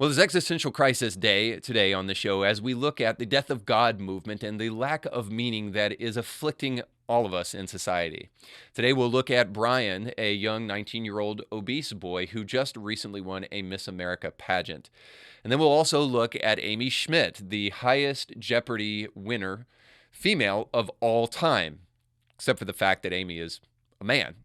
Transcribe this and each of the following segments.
Well, it's Existential Crisis Day today on the show as we look at the death of God movement and the lack of meaning that is afflicting all of us in society. Today, we'll look at Brian, a young 19-year-old obese boy who just recently won a Miss America pageant. And then we'll also look at Amy Schmidt, the highest Jeopardy winner, female of all time, except for the fact that Amy is a man.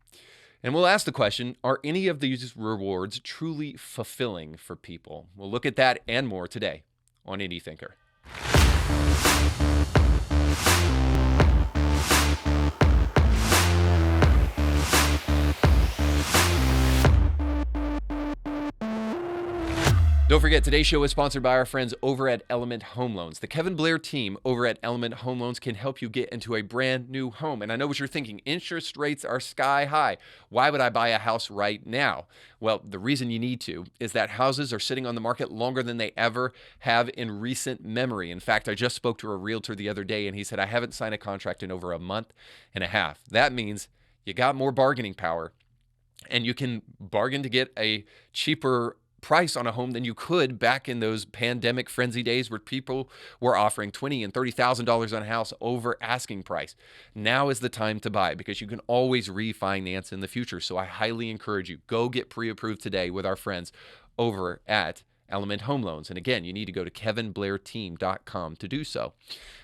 And we'll ask the question, are any of these rewards truly fulfilling for people? We'll look at that and more today on Indie Thinker. Don't forget, today's show is sponsored by our friends over at Element Home Loans. The Kevin Blair team over at Element Home Loans can help you get into a brand new home. And I know what you're thinking. Interest rates are sky high. Why would I buy a house right now? Well, the reason you need to is that houses are sitting on the market longer than they ever have in recent memory. In fact, I just spoke to a realtor the other day, and he said, I haven't signed a contract in over a month and a half. That means you got more bargaining power, and you can bargain to get a cheaper price on a home than you could back in those pandemic frenzy days where people were offering $20,000 and $30,000 on a house over asking price. Now is the time to buy because you can always refinance in the future. So I highly encourage you, go get pre-approved today with our friends over at Element Home Loans. And again, you need to go to kevinblairteam.com to do so.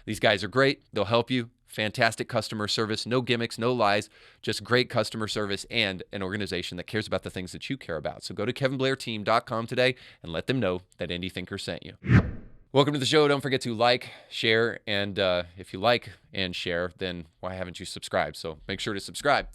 These guys are great. They'll help you. Fantastic customer service, no gimmicks, no lies, just great customer service and an organization that cares about the things that you care about. So go to kevinblairteam.com today and let them know that Indie Thinker sent you. Welcome to the show. Don't forget to like, share, and if you like and share, then why haven't you subscribed? So make sure to subscribe.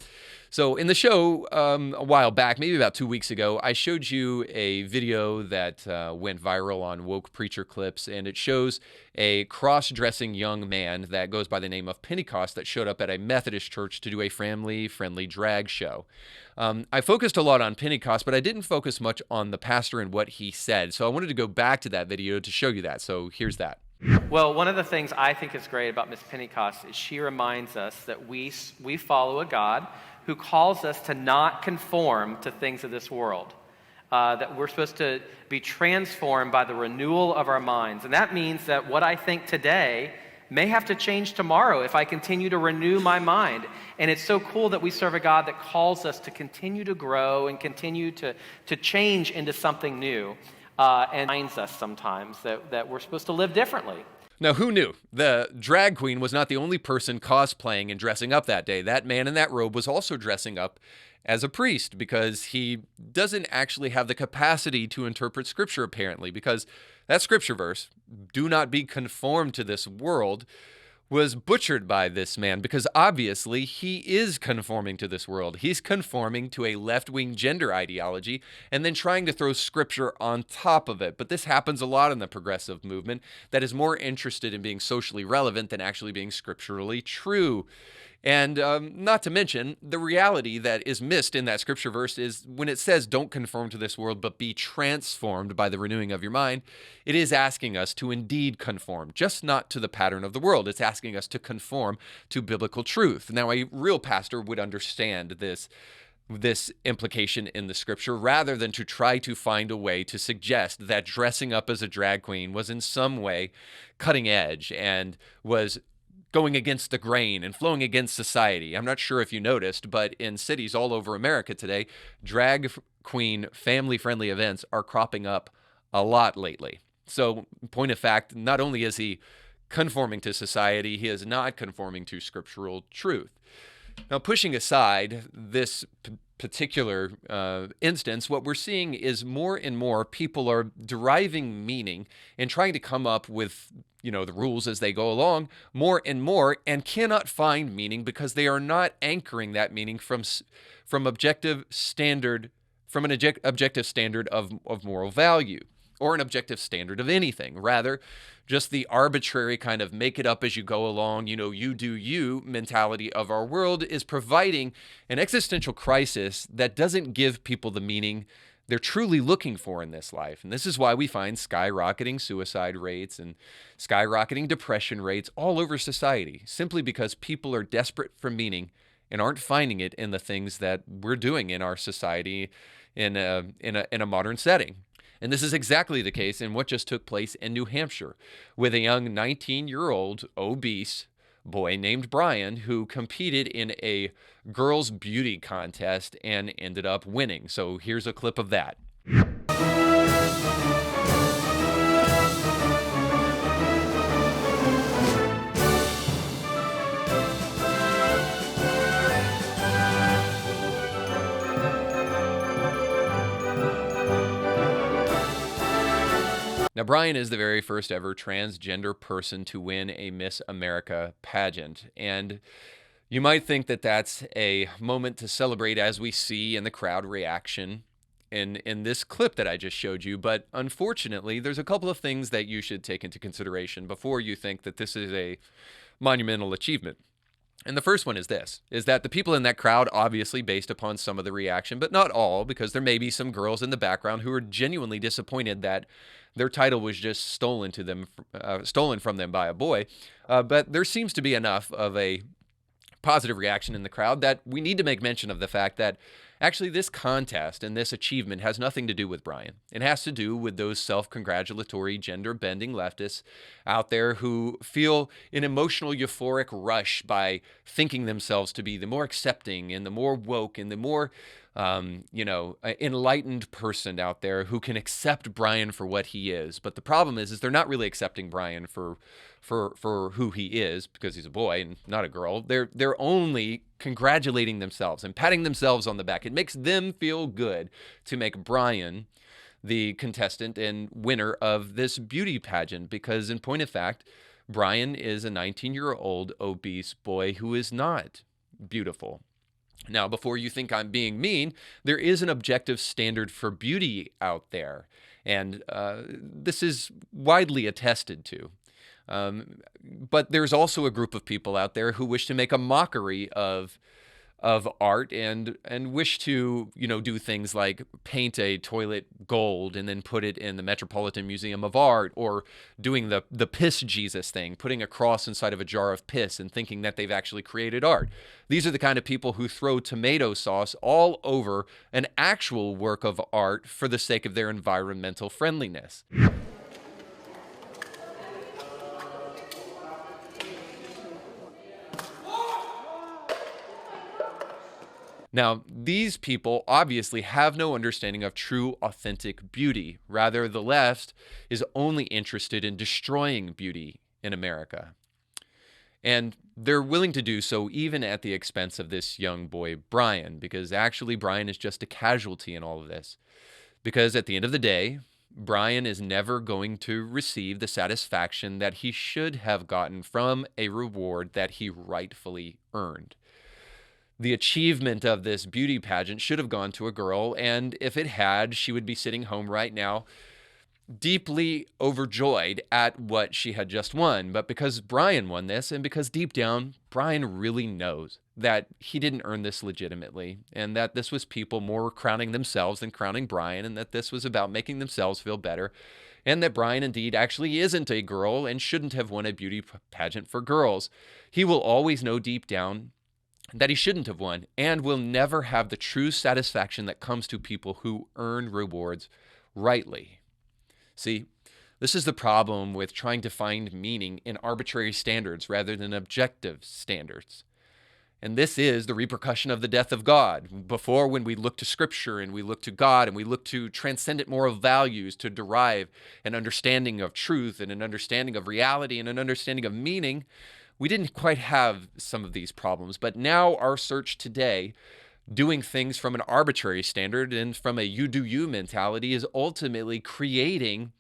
So in the show a while back, maybe about 2 weeks ago, I showed you a video that went viral on Woke Preacher Clips, and it shows a cross-dressing young man that goes by the name of Pentecost that showed up at a Methodist church to do a family-friendly drag show. I focused a lot on Pentecost, but I didn't focus much on the pastor and what he said. So I wanted to go back to that video to show you that. So here's that. Well, one of the things I think is great about Miss Pentecost is she reminds us that we follow a God who calls us to not conform to things of this world, that we're supposed to be transformed by the renewal of our minds. And that means that what I think today may have to change tomorrow if I continue to renew my mind. And it's so cool that we serve a God that calls us to continue to grow and continue to change into something new, and reminds us sometimes that we're supposed to live differently. Now, who knew? The drag queen was not the only person cosplaying and dressing up that day. That man in that robe was also dressing up as a priest because he doesn't actually have the capacity to interpret Scripture, apparently, because that Scripture verse, do not be conformed to this world, was butchered by this man because obviously he is conforming to this world. He's conforming to a left-wing gender ideology and then trying to throw Scripture on top of it. But this happens a lot in the progressive movement that is more interested in being socially relevant than actually being scripturally true. And not to mention, the reality that is missed in that Scripture verse is when it says, don't conform to this world, but be transformed by the renewing of your mind, it is asking us to indeed conform, just not to the pattern of the world. It's asking us to conform to biblical truth. Now, a real pastor would understand this implication in the Scripture rather than to try to find a way to suggest that dressing up as a drag queen was in some way cutting edge and was going against the grain and flowing against society. I'm not sure if you noticed, but in cities all over America today, drag queen family-friendly events are cropping up a lot lately. So, point of fact, not only is he conforming to society, he is not conforming to scriptural truth. Now, pushing aside this particular instance, what we're seeing is more and more people are deriving meaning and trying to come up with the rules as they go along more and more, and cannot find meaning because they are not anchoring that meaning from an objective standard of moral value or an objective standard of anything. Rather, just the arbitrary kind of make it up as you go along, you do you mentality of our world is providing an existential crisis that doesn't give people the meaning they're truly looking for in this life. And this is why we find skyrocketing suicide rates and skyrocketing depression rates all over society, simply because people are desperate for meaning and aren't finding it in the things that we're doing in our society in a modern setting. And this is exactly the case in what just took place in New Hampshire with a young 19-year-old obese boy named Brian who competed in a girls' beauty contest and ended up winning. So here's a clip of that. Now, Brian is the very first ever transgender person to win a Miss America pageant. And you might think that that's a moment to celebrate, as we see in the crowd reaction in this clip that I just showed you. But unfortunately, there's a couple of things that you should take into consideration before you think that this is a monumental achievement. And the first one is this, is that the people in that crowd, obviously based upon some of the reaction, but not all, because there may be some girls in the background who are genuinely disappointed that their title was just stolen from them by a boy. But there seems to be enough of a positive reaction in the crowd that we need to make mention of the fact that actually this contest and this achievement has nothing to do with Brian. It has to do with those self-congratulatory, gender-bending leftists out there who feel an emotional euphoric rush by thinking themselves to be the more accepting and the more woke and the more enlightened person out there who can accept Brian for what he is. But the problem is they're not really accepting Brian for who he is, because he's a boy and not a girl. They're only congratulating themselves and patting themselves on the back. It makes them feel good to make Brian the contestant and winner of this beauty pageant, because in point of fact, Brian is a 19-year-old obese boy who is not beautiful. Now, before you think I'm being mean, there is an objective standard for beauty out there, and this is widely attested to. But there's also a group of people out there who wish to make a mockery of art and wish to, do things like paint a toilet gold and then put it in the Metropolitan Museum of Art, or doing the piss Jesus thing, putting a cross inside of a jar of piss and thinking that they've actually created art. These are the kind of people who throw tomato sauce all over an actual work of art for the sake of their environmental friendliness. Now, these people obviously have no understanding of true, authentic beauty. Rather, the left is only interested in destroying beauty in America. And they're willing to do so even at the expense of this young boy, Brian, because actually Brian is just a casualty in all of this. Because at the end of the day, Brian is never going to receive the satisfaction that he should have gotten from a reward that he rightfully earned. The achievement of this beauty pageant should have gone to a girl, and if it had, she would be sitting home right now, deeply overjoyed at what she had just won. But because Brian won this, and because deep down, Brian really knows that he didn't earn this legitimately, and that this was people more crowning themselves than crowning Brian, and that this was about making themselves feel better, and that Brian indeed actually isn't a girl and shouldn't have won a beauty pageant for girls. He will always know deep down that he shouldn't have won, and will never have the true satisfaction that comes to people who earn rewards rightly. See, this is the problem with trying to find meaning in arbitrary standards rather than objective standards. And this is the repercussion of the death of God. Before, when we look to Scripture and we look to God and we look to transcendent moral values to derive an understanding of truth and an understanding of reality and an understanding of meaning, we didn't quite have some of these problems. But now our search today, doing things from an arbitrary standard and from a you do you mentality, is ultimately creating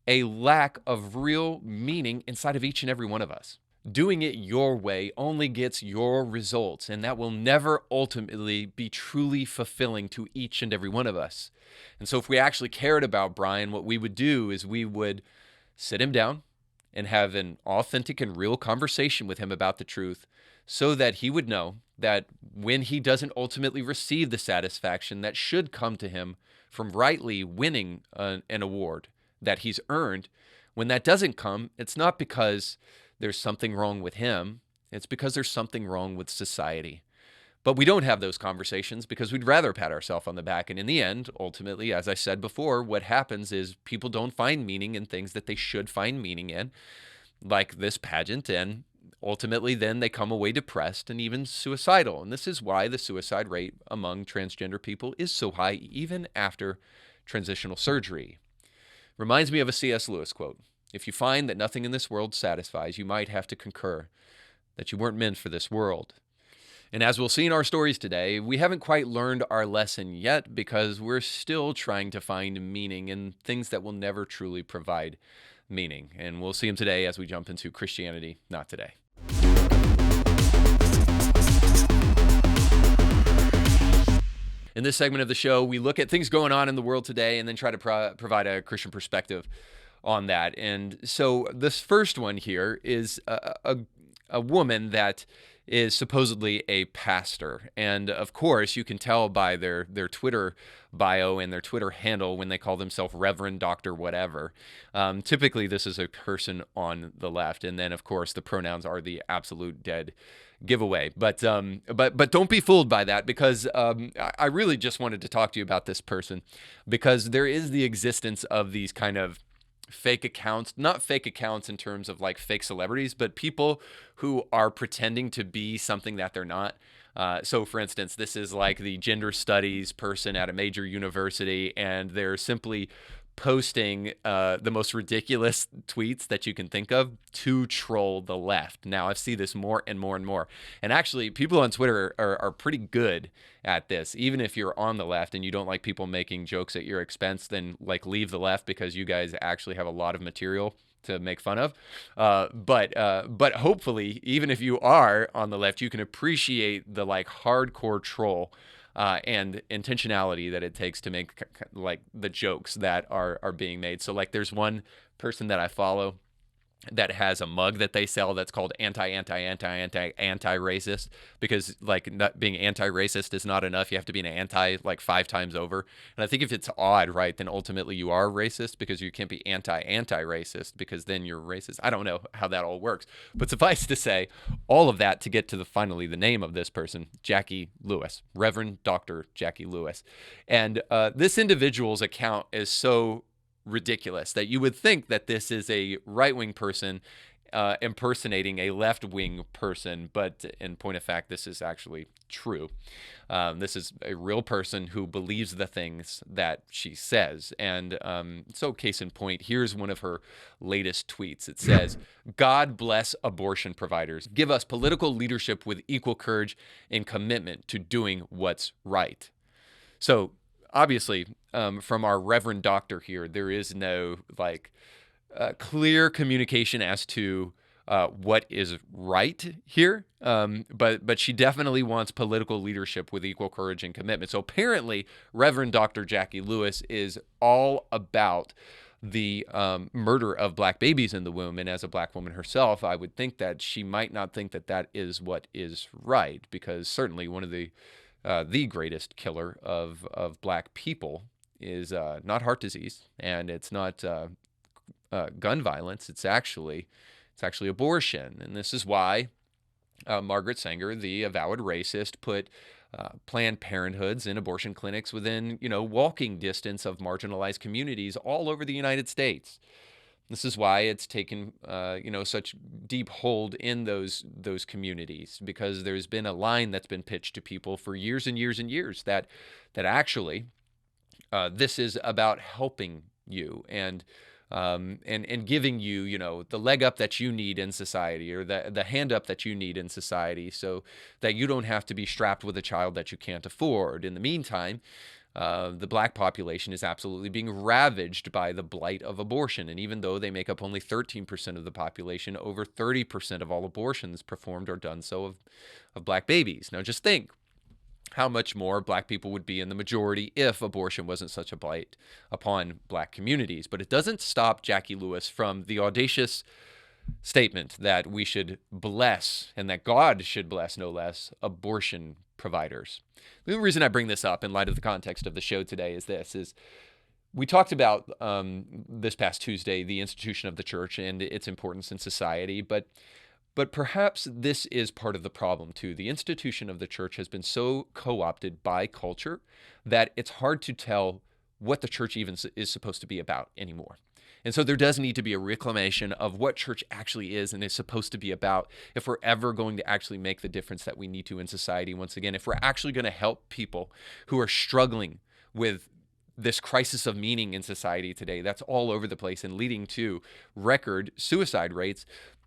a lack of real meaning inside of each and every one of us. Doing it your way only gets your results, and that will never ultimately be truly fulfilling to each and every one of us. And so if we actually cared about Brian, what we would do is we would sit him down and have an authentic and real conversation with him about the truth, so that he would know that when he doesn't ultimately receive the satisfaction that should come to him from rightly winning an award that he's earned, when that doesn't come, it's not because there's something wrong with him, it's because there's something wrong with society. But we don't have those conversations because we'd rather pat ourselves on the back. And in the end, ultimately, as I said before, what happens is people don't find meaning in things that they should find meaning in, like this pageant, and ultimately then they come away depressed and even suicidal. And this is why the suicide rate among transgender people is so high even after transitional surgery. Reminds me of a C.S. Lewis quote. If you find that nothing in this world satisfies, you might have to concur that you weren't meant for this world. And as we'll see in our stories today, we haven't quite learned our lesson yet because we're still trying to find meaning in things that will never truly provide meaning. And we'll see them today as we jump into Christianity Not Today. In this segment of the show, we look at things going on in the world today and then try to provide a Christian perspective on that. And so this first one here is a woman that is supposedly a pastor. And of course, you can tell by their Twitter bio and their Twitter handle when they call themselves Reverend Doctor whatever. Typically, this is a person on the left. And then, of course, the pronouns are the absolute dead giveaway. But don't be fooled by that, because I really just wanted to talk to you about this person, because there is the existence of these kind of fake accounts, not fake accounts in terms of like fake celebrities, but people who are pretending to be something that they're not. So for instance, this is like the gender studies person at a major university, and they're simply posting the most ridiculous tweets that you can think of to troll the left. Now, I see this more and more and more. And actually, people on Twitter are pretty good at this. Even if you're on the left and you don't like people making jokes at your expense, then like leave the left, because you guys actually have a lot of material to make fun of. But hopefully, even if you are on the left, you can appreciate the like hardcore troll and intentionality that it takes to make like the jokes that are being made. So like there's one person that I follow that has a mug that they sell that's called anti-racist, because like not being anti-racist is not enough. You have to be an anti like 5 times over. And I think if it's odd, right, then ultimately you are racist, because you can't be anti-racist, because then you're racist. I don't know how that all works, but suffice to say, all of that to get to finally the name of this person, Jaci Lewis, Reverend Dr. Jaci Lewis. And this individual's account is so ridiculous that you would think that this is a right-wing person impersonating a left-wing person, but in point of fact, this is actually true. This is a real person who believes the things that she says. And so case in point, here's one of her latest tweets. It says, "God bless abortion providers. Give us political leadership with equal courage and commitment to doing what's right." So obviously, from our Reverend Doctor here, there is no like clear communication as to what is right here, but she definitely wants political leadership with equal courage and commitment. So apparently, Reverend Dr. Jaci Lewis is all about the murder of black babies in the womb. And as a black woman herself, I would think that she might not think that that is what is right, because certainly one of the greatest killer of black people is not heart disease, and it's not gun violence. It's actually abortion. And this is why Margaret Sanger, the avowed racist, put Planned Parenthoods and abortion clinics within walking distance of marginalized communities all over the United States. This is why it's taken, such deep hold in those communities, because there's been a line that's been pitched to people for years and years and years that actually this is about helping you and giving you, the leg up that you need in society, or the hand up that you need in society, so that you don't have to be strapped with a child that you can't afford. In the meantime, the black population is absolutely being ravaged by the blight of abortion. And even though they make up only 13% of the population, over 30% of all abortions performed or done so of black babies. Now just think how much more black people would be in the majority if abortion wasn't such a blight upon black communities. But it doesn't stop Jaci Lewis from the audacious statement that we should bless, and that God should bless, no less, abortion providers. The reason I bring this up in light of the context of the show today is we talked about this past Tuesday the institution of the church and its importance in society, but But perhaps this is part of the problem too. The institution of the church has been so co-opted by culture that it's hard to tell what the church even is supposed to be about anymore. And so there does need to be a reclamation of what church actually is and is supposed to be about if we're ever going to actually make the difference that we need to in society. Once again, if we're actually going to help people who are struggling with this crisis of meaning in society today that's all over the place and leading to record suicide rates,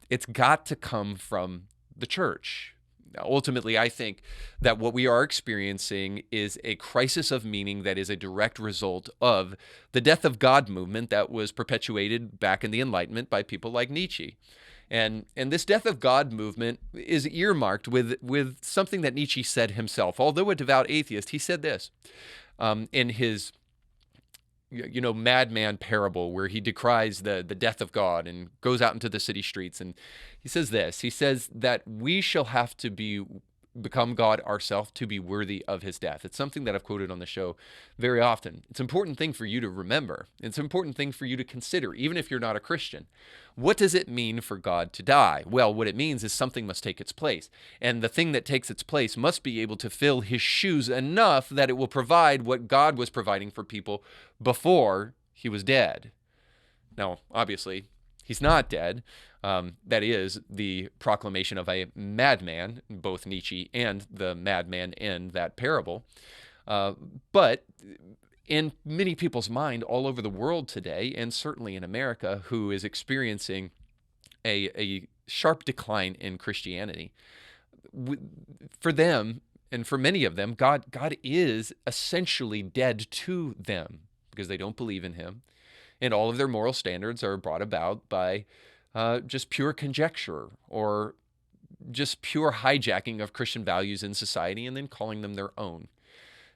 it's got to come from the church. Ultimately, I think that what we are experiencing is a crisis of meaning that is a direct result of the death of God movement that was perpetuated back in the Enlightenment by people like Nietzsche. And this death of God movement is earmarked with something that Nietzsche said himself. Although a devout atheist, he said this in his madman parable where he decries the death of God and goes out into the city streets. And he says this, he says that we shall have to become God ourselves to be worthy of his death. It's something that I've quoted on the show very often. It's an important thing for you to remember. It's an important thing for you to consider, even if you're not a Christian. What does it mean for God to die? Well, what it means is something must take its place. And the thing that takes its place must be able to fill his shoes enough that it will provide what God was providing for people before he was dead. Now, obviously, he's not dead. That is the proclamation of a madman, both Nietzsche and the madman in that parable. But in many people's mind all over the world today, and certainly in America, who is experiencing a sharp decline in Christianity, for them, and for many of them, God is essentially dead to them because they don't believe in him. And all of their moral standards are brought about by just pure conjecture or just pure hijacking of Christian values in society and then calling them their own.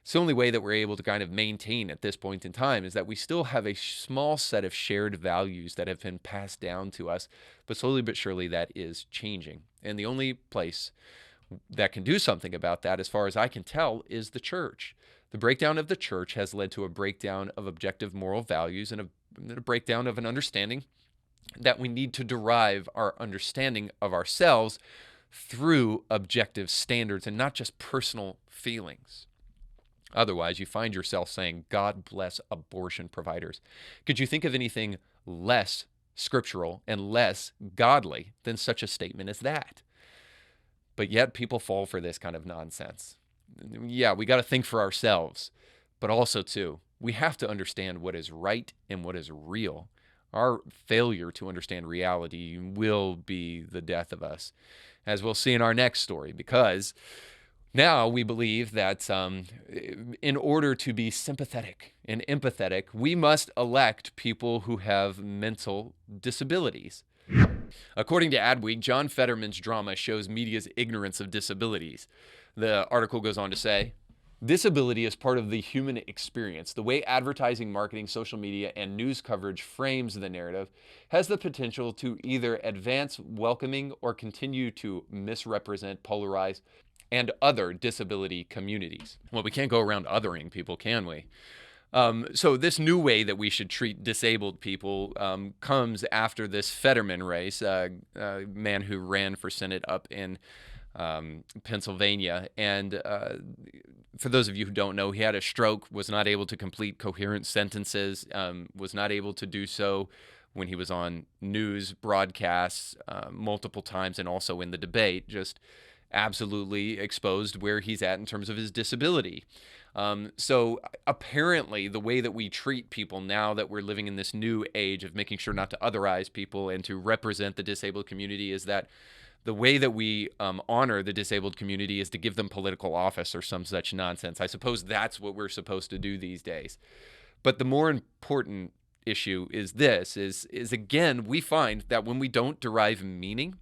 It's the only way that we're able to kind of maintain at this point in time is that we still have a small set of shared values that have been passed down to us, but slowly but surely that is changing. And the only place that can do something about that, as far as I can tell, is the church. The breakdown of the church has led to a breakdown of objective moral values and a breakdown of an understanding that we need to derive our understanding of ourselves through objective standards and not just personal feelings. Otherwise, you find yourself saying, God bless abortion providers. Could you think of anything less scriptural and less godly than such a statement as that? But yet people fall for this kind of nonsense. Yeah, we got to think for ourselves, but also, too, we have to understand what is right and what is real. Our failure to understand reality will be the death of us, as we'll see in our next story, because now we believe that in order to be sympathetic and empathetic, we must elect people who have mental disabilities. According to Adweek, Jon Fetterman's drama shows media's ignorance of disabilities. The article goes on to say, disability is part of the human experience. The way advertising, marketing, social media, and news coverage frames the narrative has the potential to either advance welcoming or continue to misrepresent, polarize, and other disability communities. Well, we can't go around othering people, can we? So this new way that we should treat disabled people comes after this Fetterman race, a man who ran for Senate up in Pennsylvania. And for those of you who don't know, he had a stroke, was not able to complete coherent sentences, was not able to do so when he was on news broadcasts multiple times and also in the debate, just absolutely exposed where he's at in terms of his disability. So apparently the way that we treat people now that we're living in this new age of making sure not to otherize people and to represent the disabled community is that the way that we honor the disabled community is to give them political office or some such nonsense. I suppose that's what we're supposed to do these days. But the more important issue is this, is again, we find that when we don't derive meaning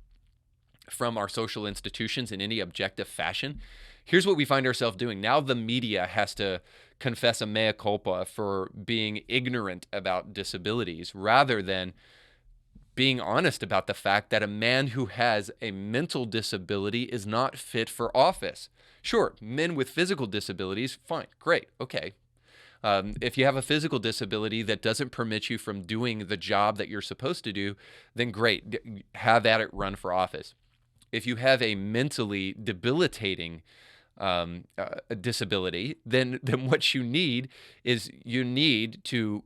from our social institutions in any objective fashion, here's what we find ourselves doing. Now the media has to confess a mea culpa for being ignorant about disabilities rather than being honest about the fact that a man who has a mental disability is not fit for office. Sure, men with physical disabilities, fine, great, okay. If you have a physical disability that doesn't permit you from doing the job that you're supposed to do, then great, have at it, run for office. if you have a mentally debilitating a disability, then what you need is you need to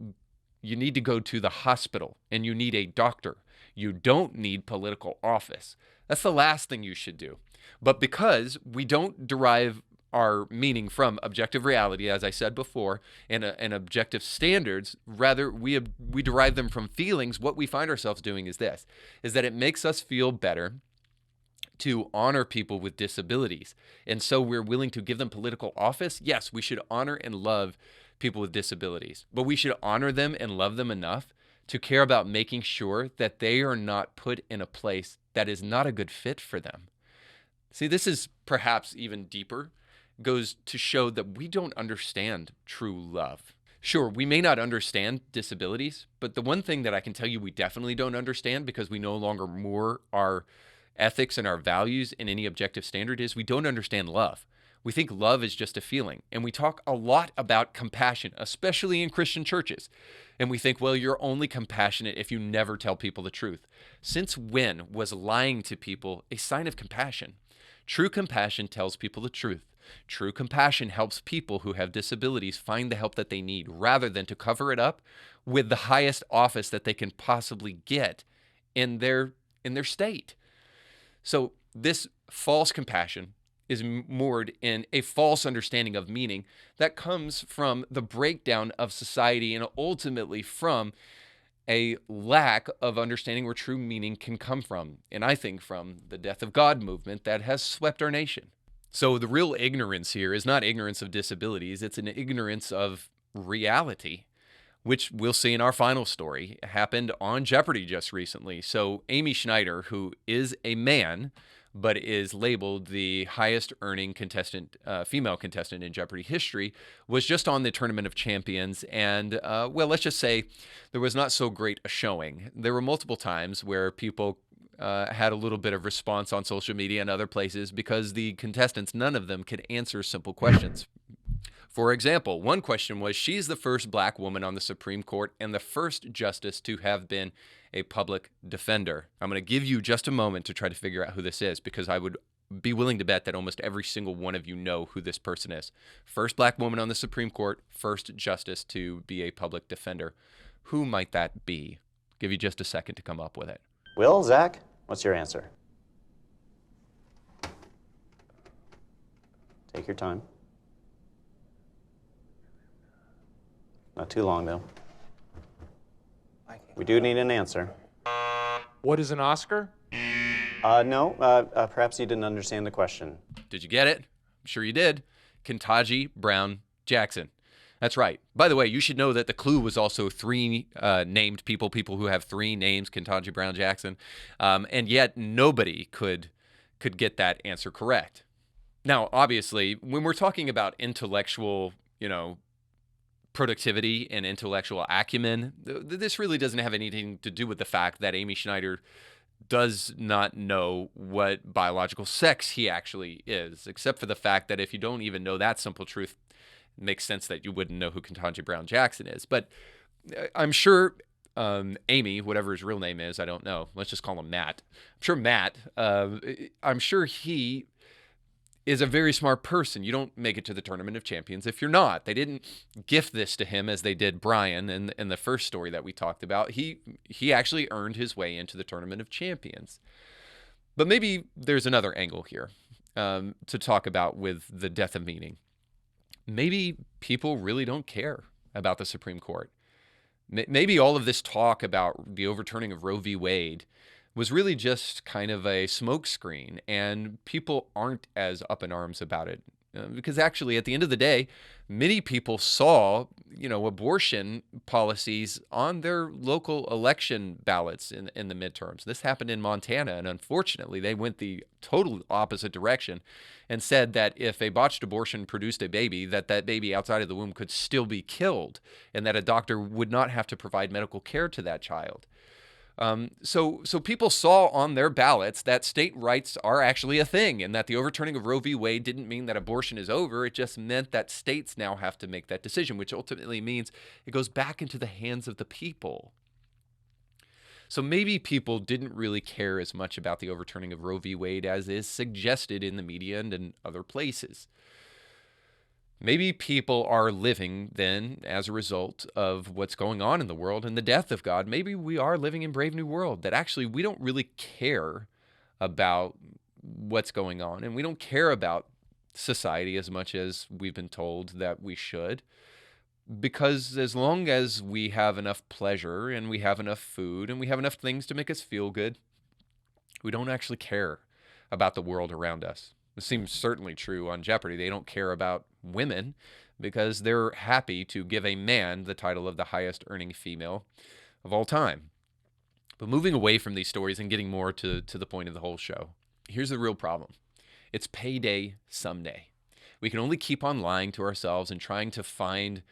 go to the hospital and you need a doctor. You don't need political office. That's the last thing you should do. But because we don't derive our meaning from objective reality, as I said before, and objective standards, rather we derive them from feelings, what we find ourselves doing is that it makes us feel better to honor people with disabilities. And so we're willing to give them political office. Yes, we should honor and love people with disabilities, but we should honor them and love them enough to care about making sure that they are not put in a place that is not a good fit for them. See, this is perhaps even deeper, goes to show that we don't understand true love. Sure, we may not understand disabilities, but the one thing that I can tell you we definitely don't understand, because we no longer moor our ethics and our values in any objective standard, is we don't understand love. We think love is just a feeling, and we talk a lot about compassion, especially in Christian churches. And we think, well, you're only compassionate if you never tell people the truth. Since when was lying to people a sign of compassion? True compassion tells people the truth. True compassion helps people who have disabilities find the help that they need, rather than to cover it up with the highest office that they can possibly get in their state. So this false compassion is moored in a false understanding of meaning that comes from the breakdown of society and ultimately from a lack of understanding where true meaning can come from. And I think from the death of God movement that has swept our nation. So the real ignorance here is not ignorance of disabilities, it's an ignorance of reality, which we'll see in our final story, happened on Jeopardy just recently. So Amy Schneider, who is a man, but is labeled the highest earning contestant, female contestant in Jeopardy history, was just on the Tournament of Champions. And, well, let's just say there was not so great a showing. There were multiple times where people had a little bit of response on social media and other places because the contestants, none of them could answer simple questions. For example, one question was, she's the first black woman on the Supreme Court and the first justice to have been a public defender. I'm going to give you just a moment to try to figure out who this is, because I would be willing to bet that almost every single one of you know who this person is. First black woman on the Supreme Court, first justice to be a public defender. Who might that be? Give you just a second to come up with it. Will, Zach, what's your answer? Take your time. Not too long, though. We do need an answer. What is an Oscar? No, perhaps you didn't understand the question. Did you get it? I'm sure you did. Ketanji Brown Jackson. That's right. By the way, you should know that the clue was also three named people who have three names, Ketanji Brown Jackson, and yet nobody could get that answer correct. Now, obviously, when we're talking about intellectual, productivity and intellectual acumen, this really doesn't have anything to do with the fact that Amy Schneider does not know what biological sex he actually is, except for the fact that if you don't even know that simple truth, it makes sense that you wouldn't know who Ketanji Brown Jackson is. But I'm sure Amy, whatever his real name is, I don't know. Let's just call him Matt. I'm sure he is a very smart person. You don't make it to the Tournament of Champions if you're not. They didn't gift this to him as they did Brian in the first story that we talked about. He actually earned his way into the Tournament of Champions. But maybe there's another angle here to talk about with the death of meaning. Maybe people really don't care about the Supreme Court. Maybe all of this talk about the overturning of Roe v. Wade was really just kind of a smokescreen, and people aren't as up in arms about it. Because actually, at the end of the day, many people saw, abortion policies on their local election ballots in the midterms. This happened in Montana, and unfortunately, they went the total opposite direction and said that if a botched abortion produced a baby, that baby outside of the womb could still be killed, and that a doctor would not have to provide medical care to that child. So people saw on their ballots that state rights are actually a thing, and that the overturning of Roe v. Wade didn't mean that abortion is over. It just meant that states now have to make that decision, which ultimately means it goes back into the hands of the people. So maybe people didn't really care as much about the overturning of Roe v. Wade as is suggested in the media and in other places. Maybe people are living then as a result of what's going on in the world and the death of God. Maybe we are living in Brave New World, that actually we don't really care about what's going on, and we don't care about society as much as we've been told that we should, because as long as we have enough pleasure and we have enough food and we have enough things to make us feel good, we don't actually care about the world around us. It seems certainly true on Jeopardy. They don't care about women because they're happy to give a man the title of the highest earning female of all time. But moving away from these stories and getting more to the point of the whole show, here's the real problem. It's payday someday. We can only keep on lying to ourselves and trying to find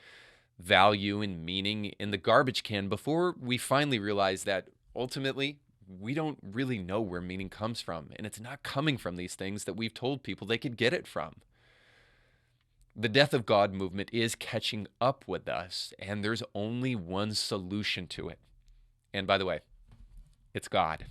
value and meaning in the garbage can before we finally realize that ultimately we don't really know where meaning comes from, and it's not coming from these things that we've told people they could get it from. The death of God movement is catching up with us, and there's only one solution to it. And by the way, it's God.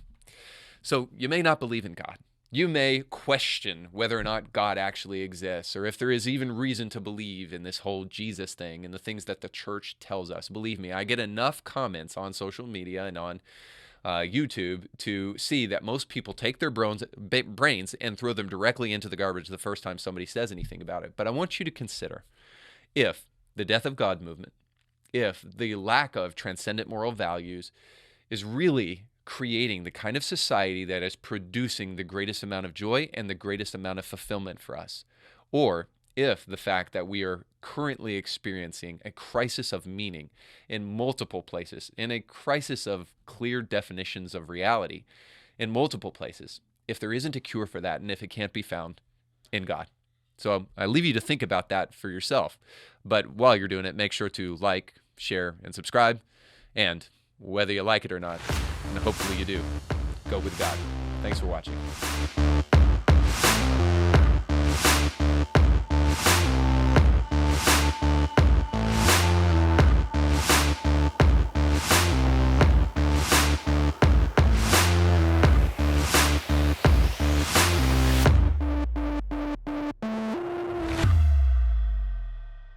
So you may not believe in God. You may question whether or not God actually exists, or if there is even reason to believe in this whole Jesus thing and the things that the church tells us. Believe me, I get enough comments on social media and on YouTube to see that most people take their brains and throw them directly into the garbage the first time somebody says anything about it. But I want you to consider, if the death of God movement, if the lack of transcendent moral values is really creating the kind of society that is producing the greatest amount of joy and the greatest amount of fulfillment for us, or if the fact that we are currently experiencing a crisis of meaning in multiple places, in a crisis of clear definitions of reality in multiple places, if there isn't a cure for that and if it can't be found in God. So I leave you to think about that for yourself. But while you're doing it, make sure to like, share, and subscribe. And whether you like it or not, and hopefully you do, go with God. Thanks for watching.